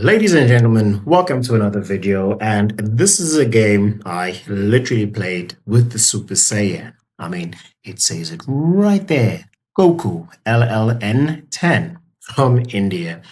Ladies and gentlemen, welcome to another video. And this is a game I literally played with the Super Saiyan. I mean, it says it right there. Goku LLN10 from India.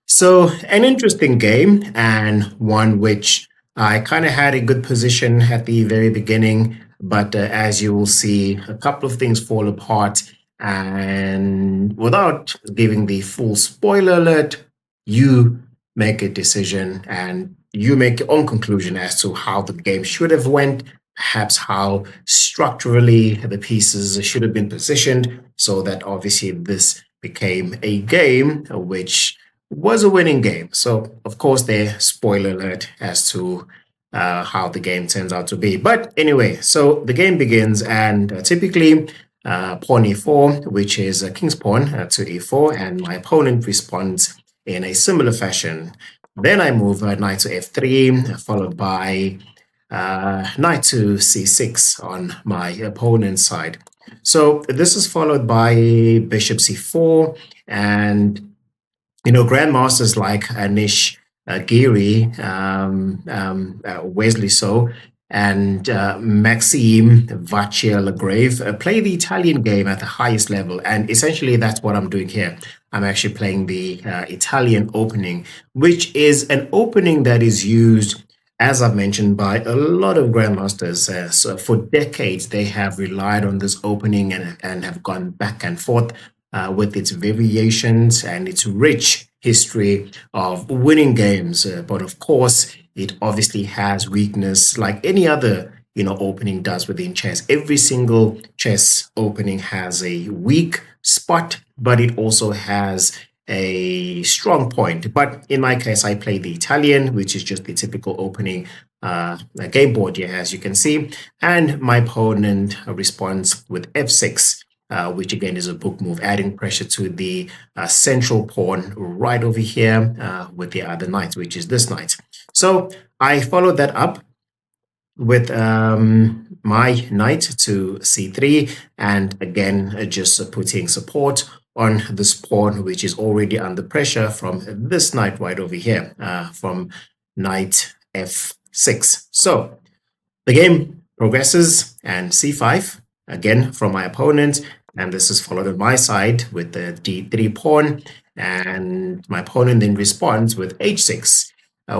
So, an interesting game and one which I kind of had a good position at the very beginning. But as you will see, a couple of things fall apart. And without giving the full spoiler alert, you make a decision and you make your own conclusion as to how the game should have went, perhaps how structurally the pieces should have been positioned, so that obviously this became a game which was a winning game. So, of course, there, spoiler alert as to how the game turns out to be. But anyway, so the game begins, and typically pawn e4, which is a king's pawn to e4, and my opponent responds in a similar fashion. Then I move knight to f3, followed by knight to c6 on my opponent's side. So this is followed by bishop c4, and grandmasters like Anish Giri, Wesley So, and Maxime Vachier-Lagrave play the Italian game at the highest level. And essentially, that's what I'm doing here. I'm actually playing the Italian opening, which is an opening that is used, as I've mentioned, by a lot of grandmasters. So for decades, they have relied on this opening and have gone back and forth with its variations and its rich history of winning games. But of course, it obviously has weakness like any other opening does within chess. Every single chess opening has a weak spot, but it also has a strong point. But in my case, I play the Italian, which is just the typical opening game board here, as you can see. And my opponent responds with f6. Which again is a book move, adding pressure to the central pawn right over here with the other knight, which is this knight. So I followed that up with my knight to c3, and again just putting support on this pawn, which is already under pressure from this knight right over here, from knight f6. So the game progresses, and c5 again from my opponent, and this is followed on my side with the d3 pawn, and my opponent then responds with h6,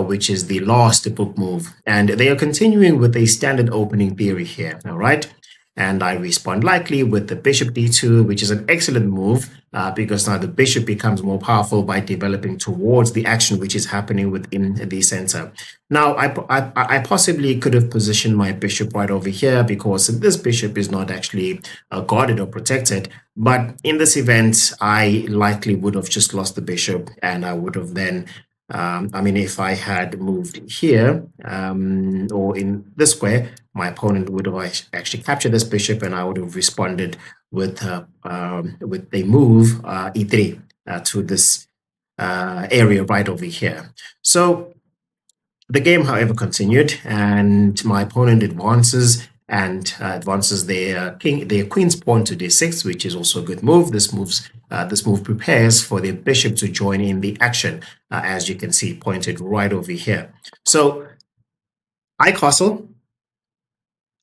which is the last book move, and they are continuing with a standard opening theory here. All right, and I respond likely with the bishop d2, which is an excellent move because now the bishop becomes more powerful by developing towards the action which is happening within the center. Now, I possibly could have positioned my bishop right over here because this bishop is not actually guarded or protected. But in this event, I likely would have just lost the bishop, and I would have then if I had moved here or in this square, my opponent would have actually captured this bishop, and I would have responded with a move e3 to this area right over here. So the game, however, continued, and my opponent advances and advances their queen's pawn to d6, which is also a good move. This move prepares for the bishop to join in the action, as you can see pointed right over here. So I castle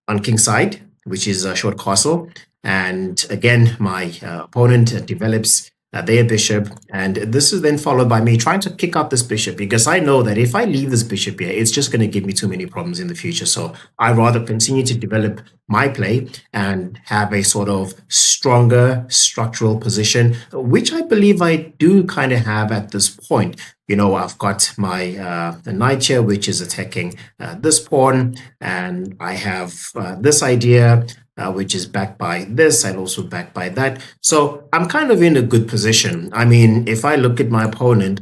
on king side, which is a short castle, and again my opponent develops their bishop, and this is then followed by me trying to kick out this bishop, because I know that if I leave this bishop here, it's just going to give me too many problems in the future. So I rather continue to develop my play and have a sort of stronger structural position, which I believe I do kind of have at this point. I've got my knight here, which is attacking this pawn, and I have this idea, which is backed by this and also backed by that. So I'm kind of in a good position. I mean, if I look at my opponent,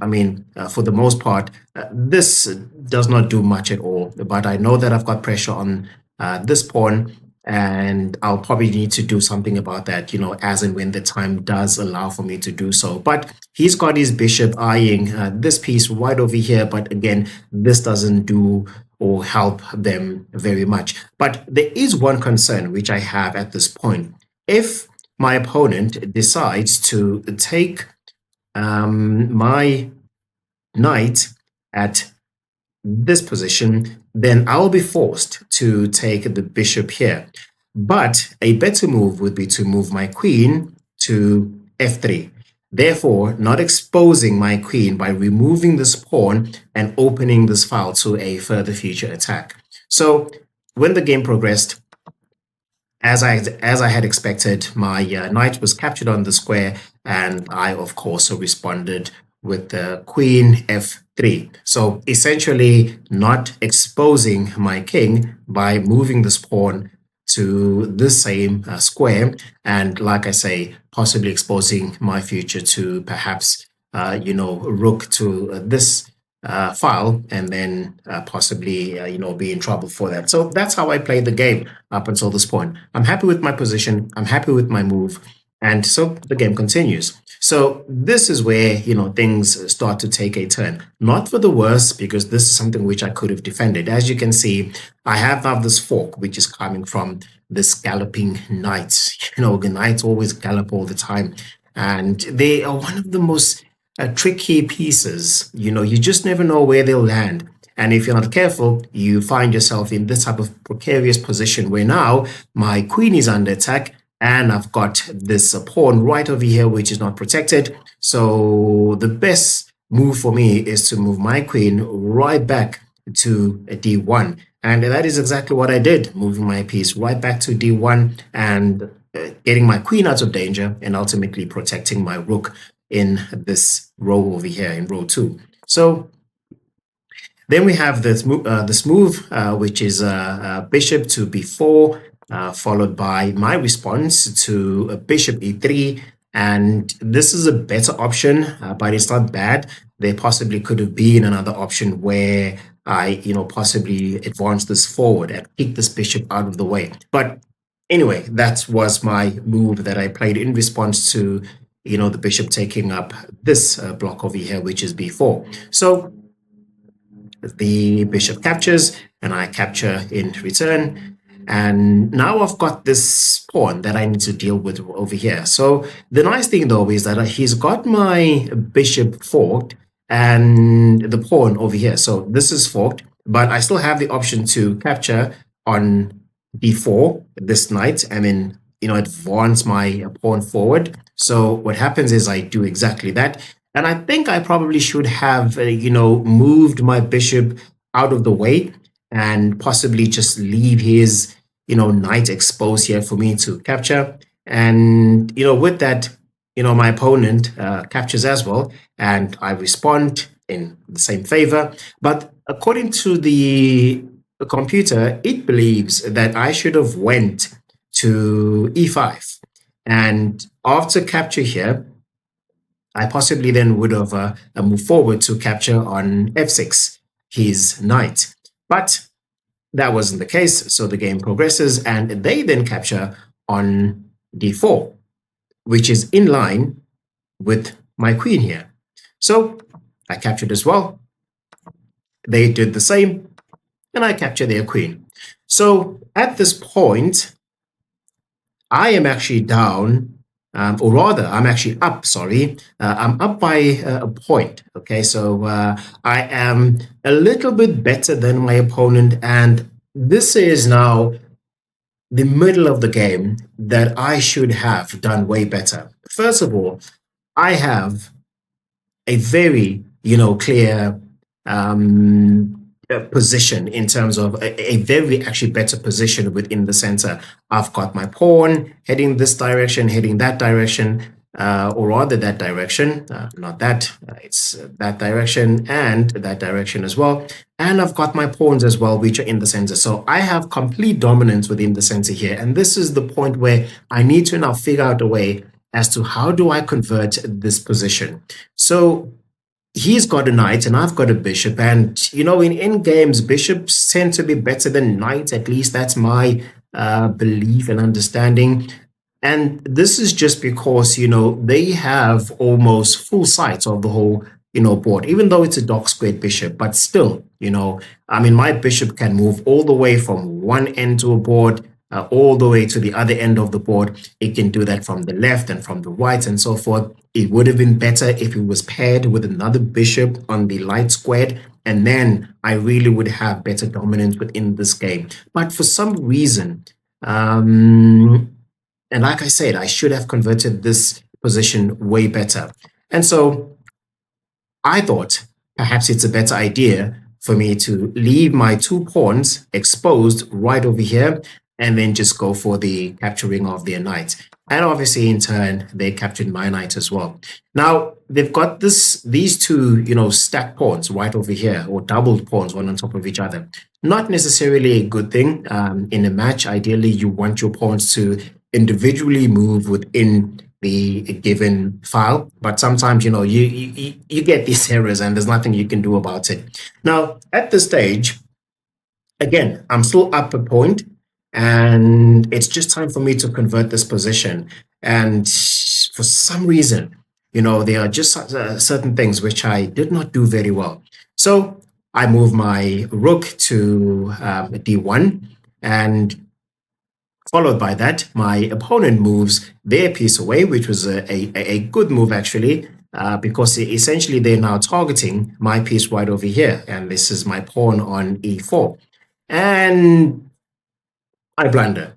for the most part, this does not do much at all. But I know that I've got pressure on this pawn, and I'll probably need to do something about that, as and when the time does allow for me to do so. But he's got his bishop eyeing this piece right over here. But again, this doesn't do or help them very much. But there is one concern which I have at this point. If my opponent decides to take my knight at this position, then I'll be forced to take the bishop here. But a better move would be to move my queen to f3. Therefore, not exposing my queen by removing this pawn and opening this file to a further future attack. So when the game progressed, as I had expected, my knight was captured on the square, and I, of course, responded with the queen f3. So essentially not exposing my king by moving this pawn to this same square, and like I say, possibly exposing my future to perhaps, rook to this file, and then possibly, be in trouble for that. So that's how I played the game up until this point. I'm happy with my position. I'm happy with my move. And so the game continues. So this is where, things start to take a turn. Not for the worse, because this is something which I could have defended. As you can see, I have now this fork, which is coming from this galloping knights. The knights always gallop all the time. And they are one of the most tricky pieces. You just never know where they'll land. And if you're not careful, you find yourself in this type of precarious position where now my queen is under attack, and I've got this pawn right over here, which is not protected. So the best move for me is to move my queen right back to d1. And that is exactly what I did, moving my piece right back to d1 and getting my queen out of danger and ultimately protecting my rook in this row over here in row 2. So then we have this move, which is bishop to b4, followed by my response to bishop e3. And this is a better option, but it's not bad. There possibly could have been another option where I, possibly advance this forward and kick this bishop out of the way. But anyway, that was my move that I played in response to, the bishop taking up this block over here, which is b4. So the bishop captures, and I capture in return. And now I've got this pawn that I need to deal with over here. So the nice thing, though, is that he's got my bishop forked and the pawn over here. So this is forked, but I still have the option to capture on d4, this knight, and then, advance my pawn forward. So what happens is I do exactly that. And I think I probably should have, moved my bishop out of the way and possibly just leave his, knight exposed here for me to capture. And, with that, my opponent captures as well, and I respond in the same favor. But according to the computer, it believes that I should have went to e5. And after capture here, I possibly then would have moved forward to capture on f6, his knight. But that wasn't the case, so the game progresses, and they then capture on d4, which is in line with my queen here. So I captured as well. They did the same, and I captured their queen. So at this point, I am actually down, or rather, I'm actually up, sorry. I'm up by a point, okay? So I am a little bit better than my opponent, and this is now the middle of the game that I should have done way better. First of all, I have a very, clear position in terms of a very actually better position within the center. I've got my pawn heading this direction, heading that direction, or rather that direction, not that, it's that direction and that direction as well. And I've got my pawns as well, which are in the center. So I have complete dominance within the center here. And this is the point where I need to now figure out a way as to how do I convert this position. So he's got a knight and I've got a bishop, and in games bishops tend to be better than knights. At least that's my belief and understanding. And this is just because they have almost full sight of the whole board, even though it's a dark squared bishop. But still, my bishop can move all the way from one end to a board all the way to the other end of the board. It can do that from the left and from the right and so forth. It would have been better if it was paired with another bishop on the light squared, and then I really would have better dominance within this game. But for some reason, and like I said, I should have converted this position way better. And so I thought perhaps it's a better idea for me to leave my 2 pawns exposed right over here and then just go for the capturing of their knight. And obviously, in turn, they captured my knight as well. Now, they've got these two, stacked pawns right over here, or doubled pawns, one on top of each other. Not necessarily a good thing in a match. Ideally, you want your pawns to individually move within the given file, but sometimes you get these errors and there's nothing you can do about it. Now at this stage, again, I'm still up a point, and it's just time for me to convert this position. And for some reason, there are just certain things which I did not do very well. So I move my rook to d1, and followed by that, my opponent moves their piece away, which was a good move, actually, because essentially they're now targeting my piece right over here. And this is my pawn on e4. And I blunder.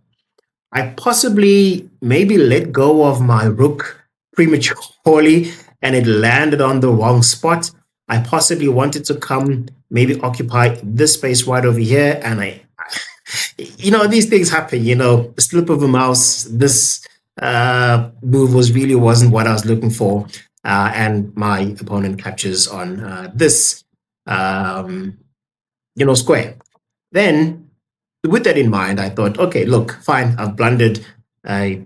I possibly maybe let go of my rook prematurely, and it landed on the wrong spot. I possibly wanted to come, maybe occupy this space right over here, and these things happen, a slip of a mouse. This move wasn't what I was looking for. And my opponent captures on this, square. Then, with that in mind, I thought, okay, look, fine, I've blundered a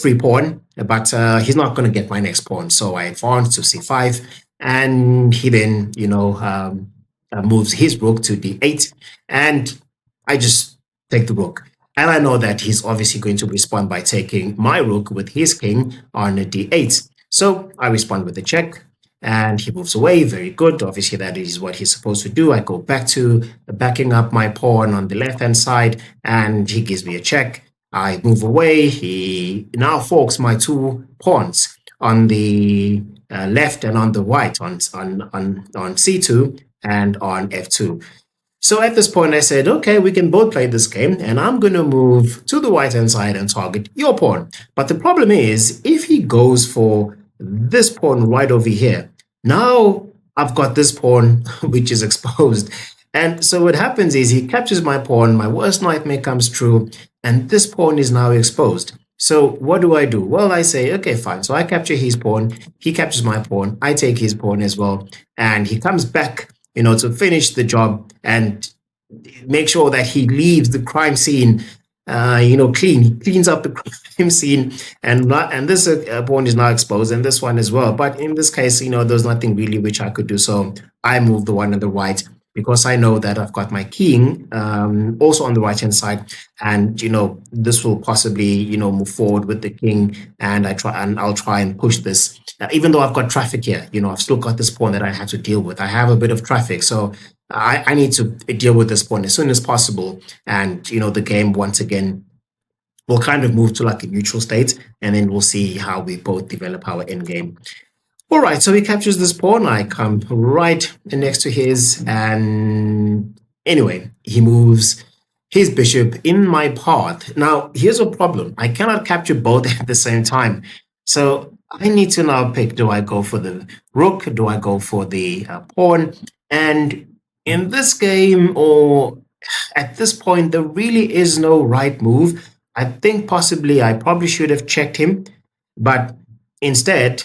free pawn, but he's not going to get my next pawn. So I advance to c5, and he then, moves his rook to d8, and I just take the rook. And I know that he's obviously going to respond by taking my rook with his king on a d8. So I respond with a check, and he moves away. Very good. Obviously, that is what he's supposed to do. I go back to backing up my pawn on the left-hand side, and he gives me a check. I move away. He now forks my 2 pawns on the left and on the right, on c2 and on f2. So at this point, I said, okay, we can both play this game, and I'm going to move to the right-hand side and target your pawn. But the problem is, if he goes for this pawn right over here, now I've got this pawn which is exposed. And so what happens is he captures my pawn, my worst nightmare comes true, and this pawn is now exposed. So what do? Well, I say, okay, fine. So I capture his pawn, he captures my pawn, I take his pawn as well, and he comes back to finish the job and make sure that he leaves the crime scene, clean. He cleans up the crime scene, and this pawn is now exposed, and this one as well. But in this case, there's nothing really which I could do. So I move the one on the right, because I know that I've got my king also on the right-hand side, and this will possibly move forward with the king, and I'll try and push this. Even though I've got traffic here, I've still got this pawn that I have to deal with. I have a bit of traffic, so I need to deal with this pawn as soon as possible. And the game once again will kind of move to like a neutral state, and then we'll see how we both develop our end game. All right, so he captures this pawn. I come right next to his, and anyway, he moves his bishop in my path. Now, here's a problem. I cannot capture both at the same time. So I need to now pick, do I go for the rook? Do I go for the pawn? And in this game, or at this point, there really is no right move. I think possibly I probably should have checked him, but instead,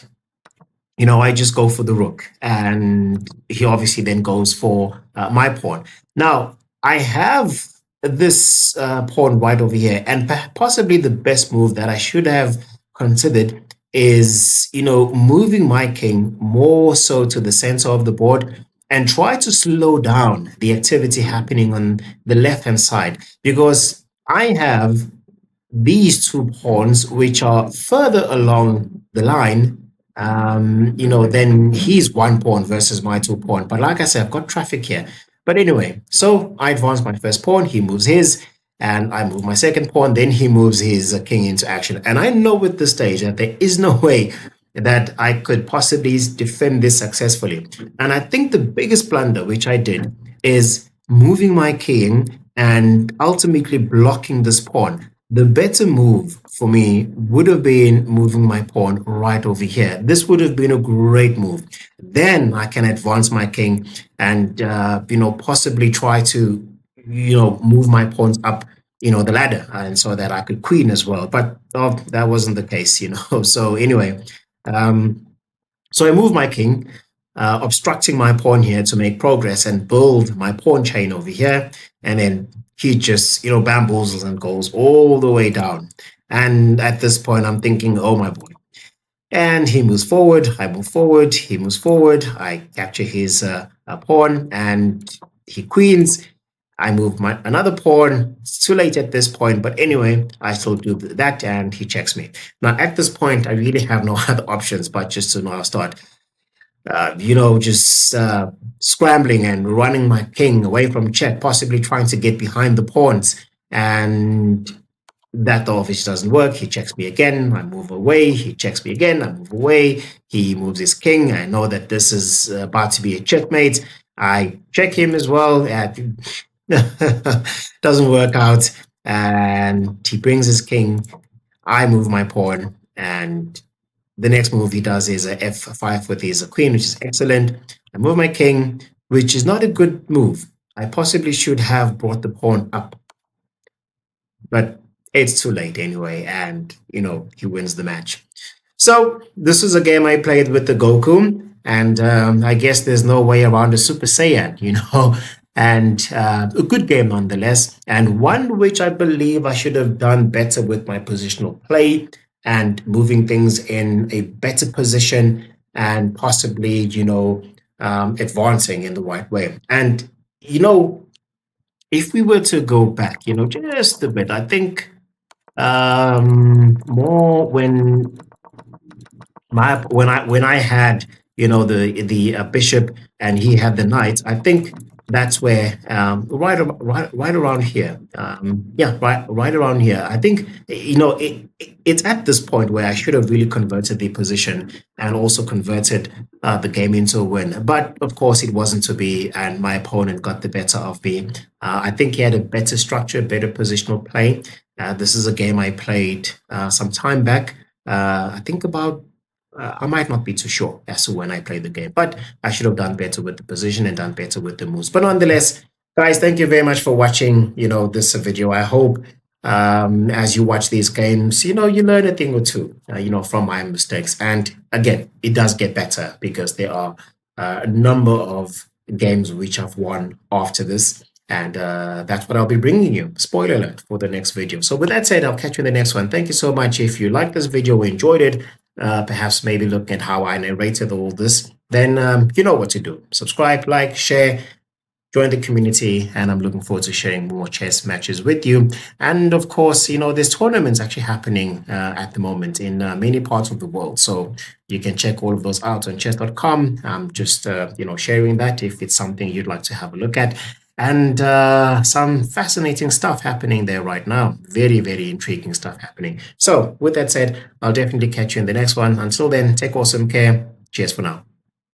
I just go for the rook, and he obviously then goes for my pawn. Now, I have this pawn right over here, and possibly the best move that I should have considered is, moving my king more so to the center of the board and try to slow down the activity happening on the left-hand side, because I have these 2 pawns which are further along the line, then he's 1 pawn versus my 2 pawn. But like I said, I've got traffic here. But anyway, so I advance my first pawn, he moves his, and I move my second pawn. Then he moves his king into action. And I know at this stage that there is no way that I could possibly defend this successfully. And I think the biggest blunder which I did is moving my king and ultimately blocking this pawn. The better move for me would have been moving my pawn right over here. This would have been a great move. Then I can advance my king and, possibly try to, move my pawns up, the ladder, and so that I could queen as well. But that wasn't the case. So anyway, um, so I move my king, obstructing my pawn here to make progress and build my pawn chain over here. And then he just, bamboozles and goes all the way down. And at this point, I'm thinking, oh my boy. And he moves forward, I move forward, he moves forward, I capture his pawn, and he queens. I move my another pawn. It's too late at this point, but anyway, I still do that, and he checks me. Now, at this point, I really have no other options but just to now start, just scrambling and running my king away from check, possibly trying to get behind the pawns. And that obviously doesn't work. He checks me again. I move away. He checks me again. I move away. He moves his king. I know that this is about to be a checkmate. I check him as well. Doesn't work out. And he brings his king. I move my pawn. And the next move he does is a f5 with his queen, which is excellent. I move my king, which is not a good move. I possibly should have brought the pawn up. But it's too late anyway, and he wins the match. So this is a game I played with the Goku, and I guess there's no way around a Super Saiyan, and a good game nonetheless, and one which I believe I should have done better with my positional play and moving things in a better position and possibly, advancing in the right way. And, if we were to go back, just a bit, I think more when I had the bishop and he had the knight. I think that's where right around here. Right around here. I think it's at this point where I should have really converted the position and also converted the game into a win. But of course, it wasn't to be, and my opponent got the better of me. I think he had a better structure, better positional play. This is a game I played some time back. I think about I might not be too sure as to when I played the game, but I should have done better with the position and done better with the moves. But nonetheless, guys, thank you very much for watching, this video. I hope as you watch these games, you learn a thing or two, from my mistakes. And again, it does get better because there are a number of games which I've won after this. And that's what I'll be bringing you. Spoiler alert for the next video. So with that said, I'll catch you in the next one. Thank you so much. If you liked this video or enjoyed it, perhaps maybe look at how I narrated all this, then you know what to do. Subscribe, like, share, join the community, and I'm looking forward to sharing more chess matches with you. And of course, there's tournaments actually happening at the moment in many parts of the world. So you can check all of those out on chess.com. I'm just, sharing that if it's something you'd like to have a look at. And some fascinating stuff happening there right now. Very, very intriguing stuff happening. So with that said, I'll definitely catch you in the next one. Until then, take awesome care. Cheers for now.